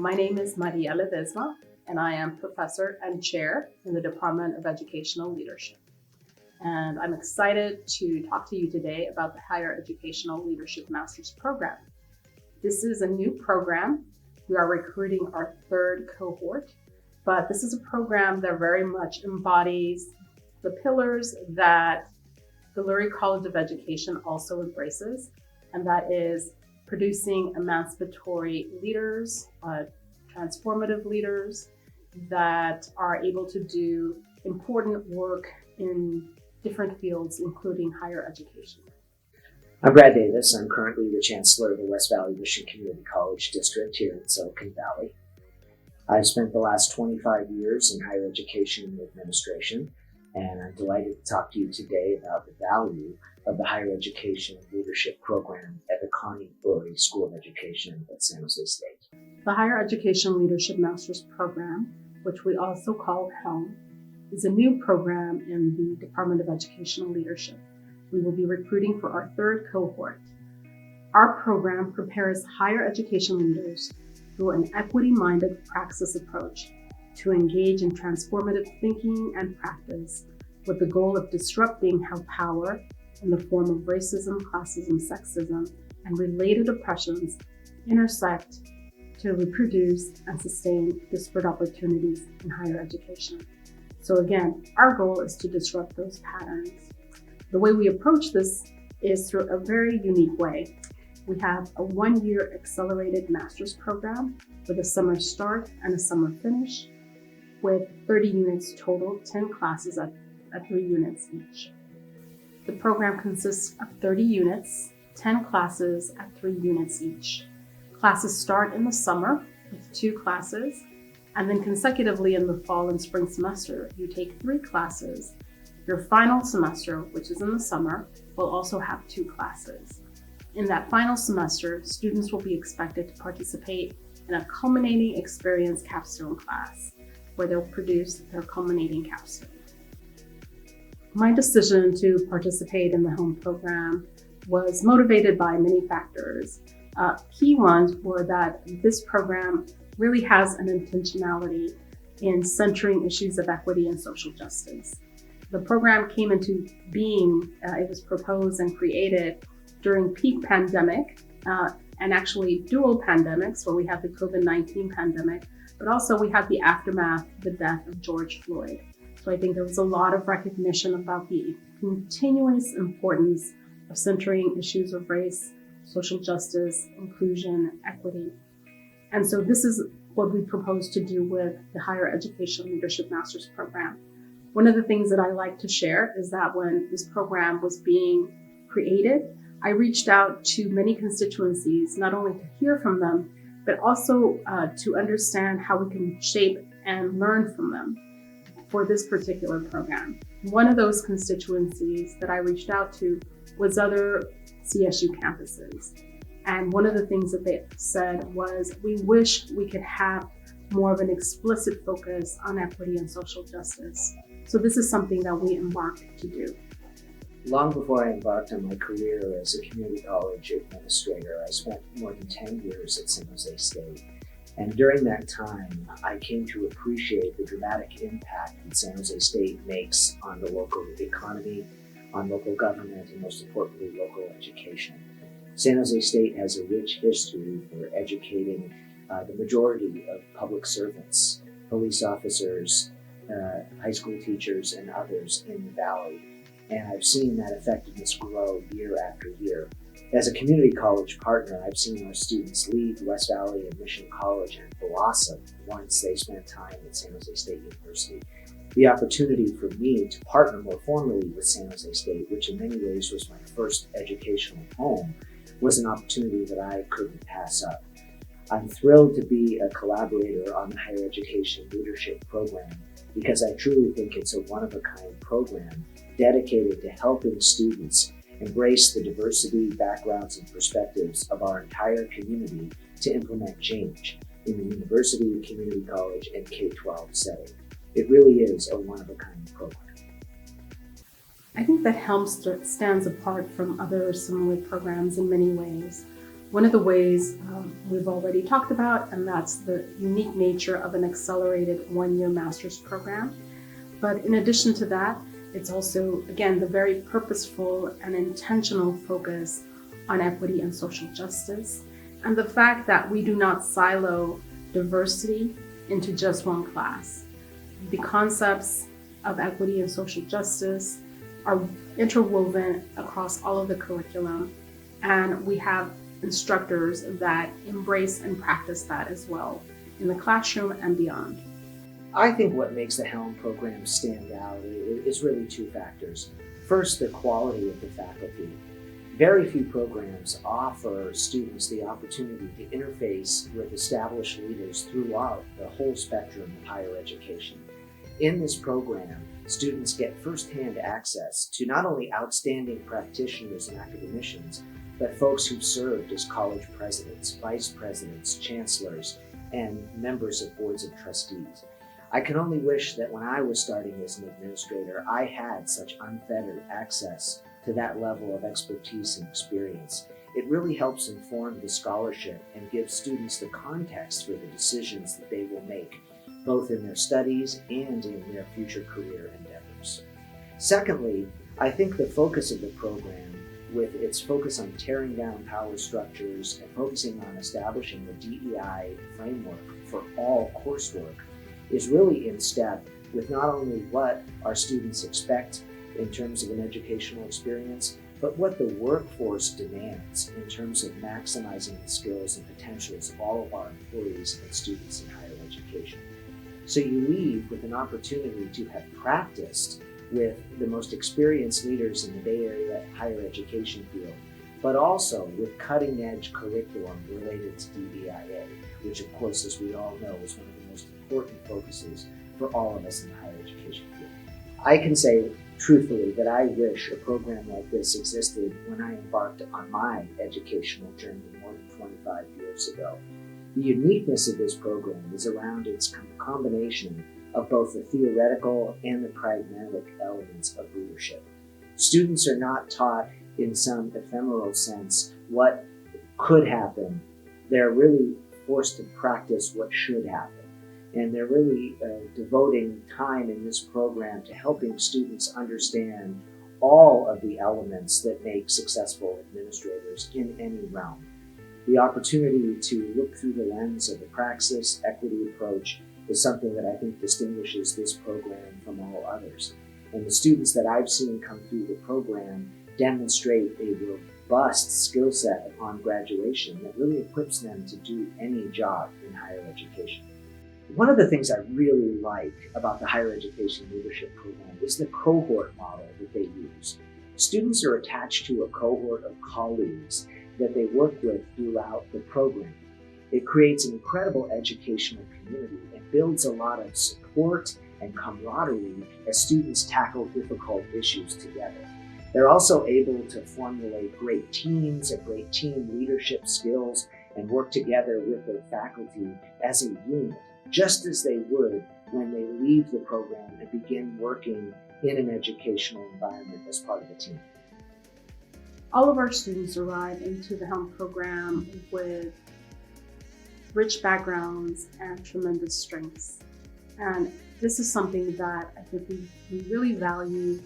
My name is Maria Ledesma, and I am professor and chair in the Department of Educational Leadership. And I'm excited to talk to you today about the Higher Educational Leadership Master's Program. This is a new program. We are recruiting our third cohort, but this is a program that very much embodies the pillars that the Lurie College of Education also embraces, and that is producing emancipatory leaders, transformative leaders that are able to do important work in different fields, including higher education. I'm Brad Davis. I'm currently the Chancellor of the West Valley Mission Community College District here in Silicon Valley. I've spent the last 25 years in higher education and administration, and I'm delighted to talk to you today about the value of the Higher Education Leadership Program at the Connie Lurie School of Education at San Jose State. The Higher Education Leadership Master's Program, which we also call HELM, is a new program in the Department of Educational Leadership. We will be recruiting for our third cohort. Our program prepares higher education leaders through an equity-minded praxis approach to engage in transformative thinking and practice with the goal of disrupting how power in the form of racism, classism, sexism, and related oppressions intersect to reproduce and sustain disparate opportunities in higher education. So again, our goal is to disrupt those patterns. The way we approach this is through a very unique way. We have a one-year accelerated master's program with a summer start and a summer finish, with 30 units total, 10 classes at 3 units each. The program consists of 30 units, 10 classes at 3 units each. Classes start in the summer with 2 classes, and then consecutively in the fall and spring semester, you take 3 classes. Your final semester, which is in the summer, will also have 2 classes. In that final semester, students will be expected to participate in a culminating experience capstone class, where they'll produce their culminating capstone. My decision to participate in the HELM program was motivated by many factors. Key ones were that this program really has an intentionality in centering issues of equity and social justice. The program came into being, it was proposed and created during peak pandemic, and actually dual pandemics, where we had the COVID-19 pandemic, but also we had the aftermath, the death of George Floyd. So I think there was a lot of recognition about the continuous importance of centering issues of race, social justice, inclusion, equity. And so this is what we propose to do with the Higher Education Leadership Master's Program. One of the things that I like to share is that when this program was being created, I reached out to many constituencies, not only to hear from them, but also to understand how we can shape and learn from them for this particular program. One of those constituencies that I reached out to was other CSU campuses. And one of the things that they said was, we wish we could have more of an explicit focus on equity and social justice. So this is something that we embarked to do. Long before I embarked on my career as a community college administrator, I spent more than 10 years at San Jose State. And during that time, I came to appreciate the dramatic impact that San Jose State makes on the local economy, on local government, and most importantly, local education. San Jose State has a rich history for educating the majority of public servants, police officers, high school teachers, and others in the Valley. And I've seen that effectiveness grow year after year. As a community college partner, I've seen our students leave West Valley and Mission College and blossom once they spent time at San Jose State University. The opportunity for me to partner more formally with San Jose State, which in many ways was my first educational home, was an opportunity that I couldn't pass up. I'm thrilled to be a collaborator on the Higher Education Leadership Program because I truly think it's a one-of-a-kind program dedicated to helping students embrace the diversity, backgrounds, and perspectives of our entire community to implement change in the university, community college, and K-12 setting. It really is a one-of-a-kind program. I think that HELM stands apart from other similar programs in many ways. One of the ways we've already talked about, and that's the unique nature of an accelerated one-year master's program. But in addition to that, it's also, again, the very purposeful and intentional focus on equity and social justice, and the fact that we do not silo diversity into just one class. The concepts of equity and social justice are interwoven across all of the curriculum, and we have instructors that embrace and practice that as well in the classroom and beyond. I think what makes the HELM program stand out is really two factors. First, the quality of the faculty. Very few programs offer students the opportunity to interface with established leaders throughout the whole spectrum of higher education. In this program, students get firsthand access to not only outstanding practitioners and academicians, but folks who've served as college presidents, vice presidents, chancellors, and members of boards of trustees. I can only wish that when I was starting as an administrator, I had such unfettered access to that level of expertise and experience. It really helps inform the scholarship and gives students the context for the decisions that they will make, both in their studies and in their future career endeavors. Secondly, I think the focus of the program, with its focus on tearing down power structures and focusing on establishing a DEI framework for all coursework, is really in step with not only what our students expect in terms of an educational experience, but what the workforce demands in terms of maximizing the skills and potentials of all of our employees and students in higher education. So you leave with an opportunity to have practiced with the most experienced leaders in the Bay Area higher education field, but also with cutting-edge curriculum related to DEIA, which of course, as we all know, is one of the most important focuses for all of us in the higher education field. I can say truthfully that I wish a program like this existed when I embarked on my educational journey more than 25 years ago. The uniqueness of this program is around its combination of both the theoretical and the pragmatic elements of leadership. Students are not taught in some ephemeral sense what could happen. They're really forced to practice what should happen. And they're really devoting time in this program to helping students understand all of the elements that make successful administrators in any realm. The opportunity to look through the lens of the praxis equity approach is something that I think distinguishes this program from all others. And the students that I've seen come through the program demonstrate a robust skill set upon graduation that really equips them to do any job in higher education. One of the things I really like about the Higher Education Leadership Program is the cohort model that they use. Students are attached to a cohort of colleagues that they work with throughout the program. It creates an incredible educational community and builds a lot of support and camaraderie as students tackle difficult issues together. They're also able to formulate great teams and great team leadership skills and work together with their faculty as a unit, just as they would when they leave the program and begin working in an educational environment as part of a team. All of our students arrive into the HELM program with rich backgrounds and tremendous strengths. And this is something that I think we really value,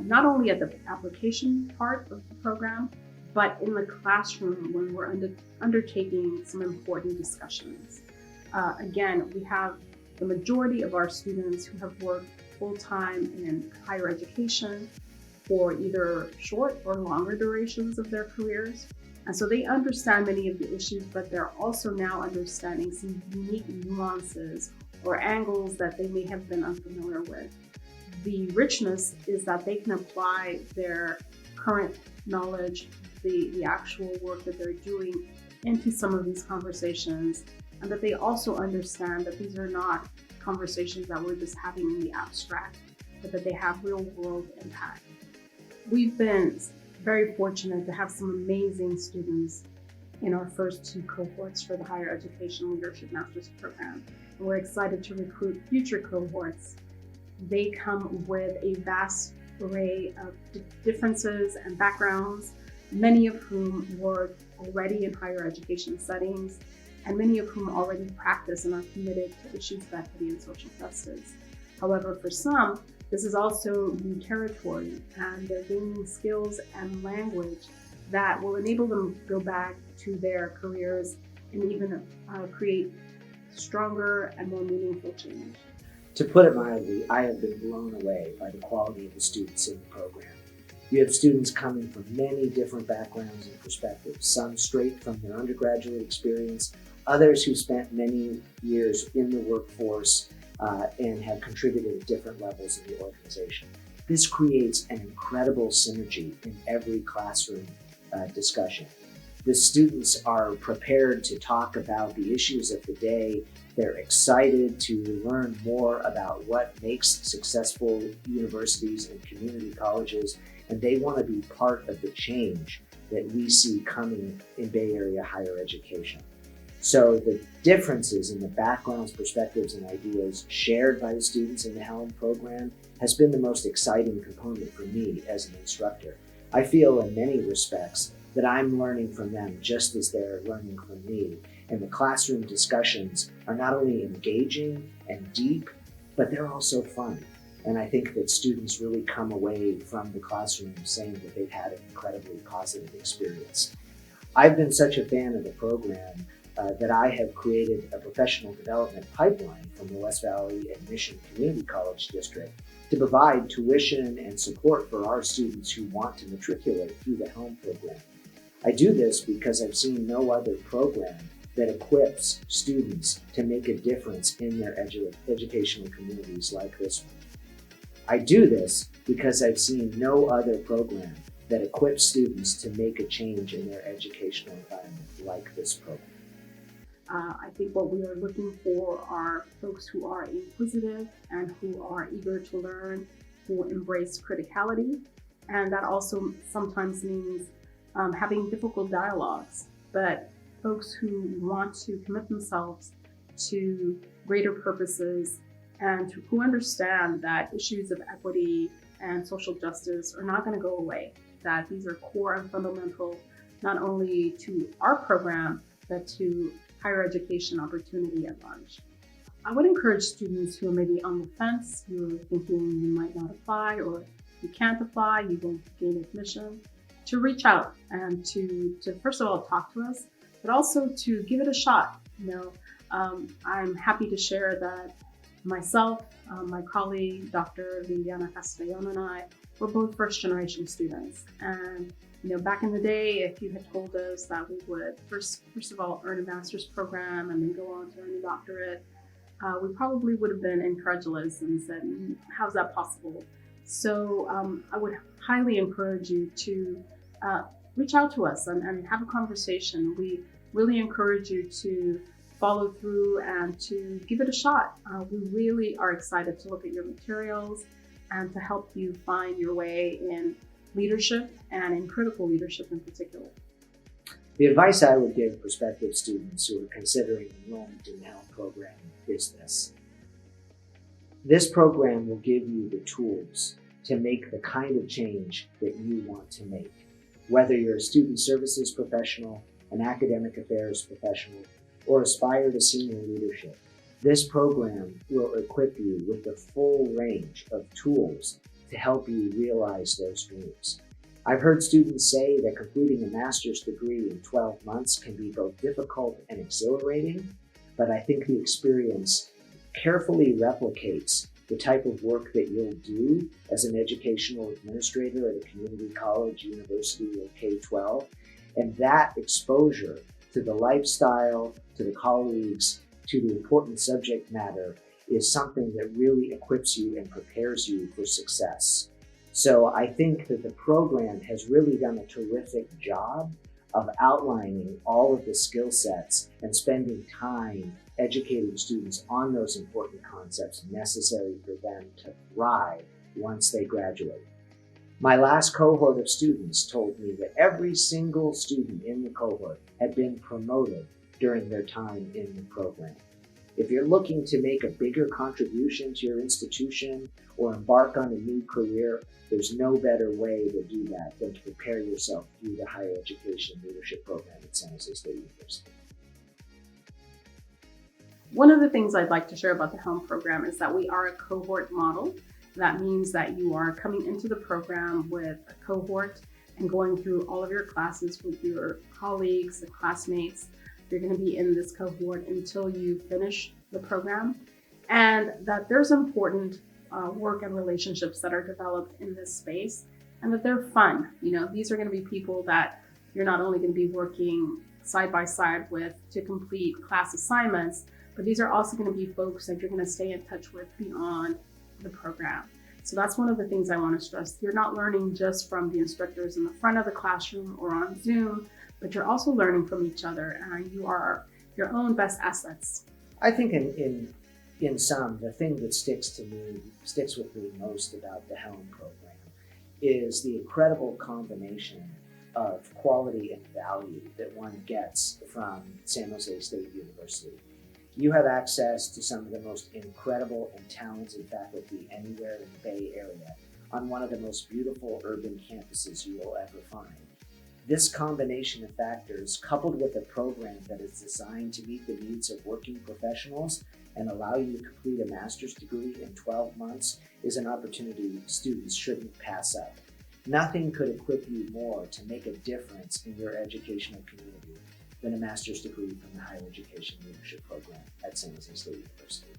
not only at the application part of the program, but in the classroom when we're undertaking some important discussions. Again, we have the majority of our students who have worked full-time in higher education for either short or longer durations of their careers. And so they understand many of the issues, but they're also now understanding some unique nuances or angles that they may have been unfamiliar with. The richness is that they can apply their current knowledge, the actual work that they're doing into some of these conversations, and that they also understand that these are not conversations that we're just having in the abstract, but that they have real world impact. We've been very fortunate to have some amazing students in our first two cohorts for the Higher Education Leadership Master's Program. And we're excited to recruit future cohorts. They come with a vast array of differences and backgrounds, many of whom work already in higher education settings, and many of whom already practice and are committed to issues of equity and social justice. However, for some, this is also new territory, and they're gaining skills and language that will enable them to go back to their careers and even create stronger and more meaningful change. To put it mildly, I have been blown away by the quality of the students in the program. You have students coming from many different backgrounds and perspectives, some straight from their undergraduate experience, others who spent many years in the workforce and have contributed at different levels in the organization. This creates an incredible synergy in every classroom discussion. The students are prepared to talk about the issues of the day. They're excited to learn more about what makes successful universities and community colleges, and they want to be part of the change that we see coming in Bay Area higher education. So the differences in the backgrounds, perspectives, and ideas shared by the students in the HELM program has been the most exciting component for me as an instructor. I feel in many respects that I'm learning from them just as they're learning from me. And the classroom discussions are not only engaging and deep, but they're also fun. And I think that students really come away from the classroom saying that they've had an incredibly positive experience. I've been such a fan of the program that I have created a professional development pipeline from the West Valley and Mission Community College District to provide tuition and support for our students who want to matriculate through the HELM program. I do this because I've seen no other program that equips students to make a difference in their educational communities like this one. I do this because I've seen no other program that equips students to make a change in their educational environment like this program. I think what we are looking for are folks who are inquisitive and who are eager to learn, who embrace criticality, and that also sometimes means having difficult dialogues, but folks who want to commit themselves to greater purposes and who understand that issues of equity and social justice are not going to go away, that these are core and fundamental not only to our program, but to higher education opportunity at large. I would encourage students who are maybe on the fence, who are thinking you might not apply or you can't apply, you won't gain admission, to reach out and to first of all talk to us, but also to give it a shot. I'm happy to share that myself, my colleague, Dr. Viviana Castellón, and I were both first-generation students. And back in the day, if you had told us that we would first of all earn a master's program and then go on to earn a doctorate, we probably would have been incredulous and said, how's that possible? So I would highly encourage you to reach out to us and have a conversation. We really encourage you to follow through and to give it a shot. We really are excited to look at your materials and to help you find your way in leadership and in critical leadership in particular. The advice I would give prospective students who are considering enrollment in the HELM program is this. This program will give you the tools to make the kind of change that you want to make. Whether you're a student services professional, an academic affairs professional, or aspire to senior leadership, this program will equip you with the full range of tools to help you realize those dreams. I've heard students say that completing a master's degree in 12 months can be both difficult and exhilarating, but I think the experience carefully replicates the type of work that you'll do as an educational administrator at a community college, university, or K-12. And that exposure to the lifestyle, to the colleagues, to the important subject matter is something that really equips you and prepares you for success. So I think that the program has really done a terrific job of outlining all of the skill sets and spending time educating students on those important concepts necessary for them to thrive once they graduate. My last cohort of students told me that every single student in the cohort had been promoted during their time in the program. If you're looking to make a bigger contribution to your institution or embark on a new career, there's no better way to do that than to prepare yourself through the Higher Education Leadership Program at San Jose State University. One of the things I'd like to share about the HELM program is that we are a cohort model. That means that you are coming into the program with a cohort and going through all of your classes with your colleagues and classmates. You're going to be in this cohort until you finish the program, and that there's important work and relationships that are developed in this space, and that they're fun. These are going to be people that you're not only going to be working side by side with to complete class assignments, but these are also going to be folks that you're going to stay in touch with beyond the program. So that's one of the things I want to stress. You're not learning just from the instructors in the front of the classroom or on Zoom, but you're also learning from each other, and you are your own best assets. I think in sum, the thing that sticks with me most about the HELM program is the incredible combination of quality and value that one gets from San Jose State University. You have access to some of the most incredible and talented faculty anywhere in the Bay Area on one of the most beautiful urban campuses you will ever find. This combination of factors, coupled with a program that is designed to meet the needs of working professionals and allow you to complete a master's degree in 12 months, is an opportunity students shouldn't pass up. Nothing could equip you more to make a difference in your educational community than a master's degree from the Higher Education Leadership Program at San Jose State University.